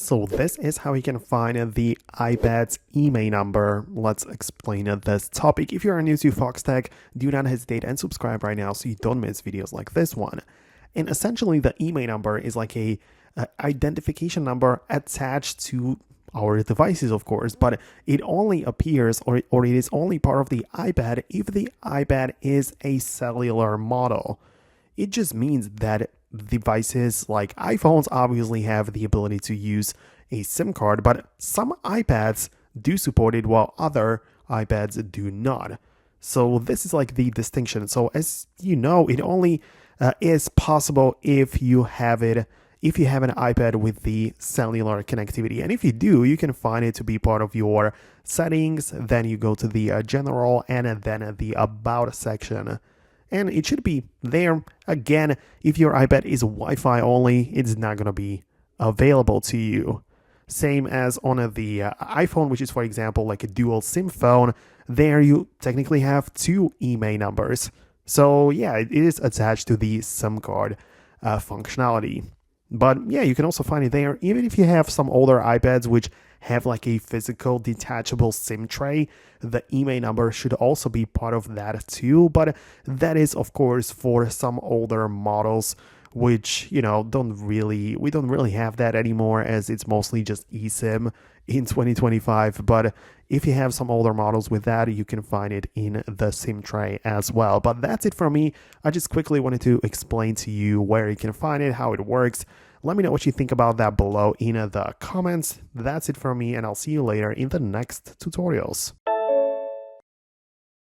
So this is how you can find the iPad's Imei number. Let's explain this topic. If you are new to Foxtecc, do not hesitate and subscribe right now so you don't miss videos like this one. And essentially the Imei number is like a identification number attached to our devices, of course, but it only appears or it is only part of the iPad if the iPad is a cellular model. It just means that devices like iPhones obviously have the ability to use a SIM card, but some iPads do support it while other iPads do not. So this is like the distinction. So as you know, it only is possible if you have an iPad with the cellular connectivity. And if you do, you can find it to be part of your settings. Then you go to the general and then the about section. And it should be there. Again, if your iPad is Wi-Fi only, it's not going to be available to you. Same as on the iPhone, which is, for example, like a dual SIM phone. There you technically have two Imei numbers. So yeah, it is attached to the SIM card functionality. But yeah, you can also find it there, even if you have some older iPads which have like a physical detachable SIM tray. The Imei number should also be part of that too, but that is of course for some older models which, we don't really have that anymore, as it's mostly just eSIM in 2025. But if you have some older models with that, you can find it in the SIM tray as well. But that's it from me. I just quickly wanted to explain to you where you can find it, how it works. Let me know what you think about that below in the comments. That's it from me, and I'll see you later in the next tutorials.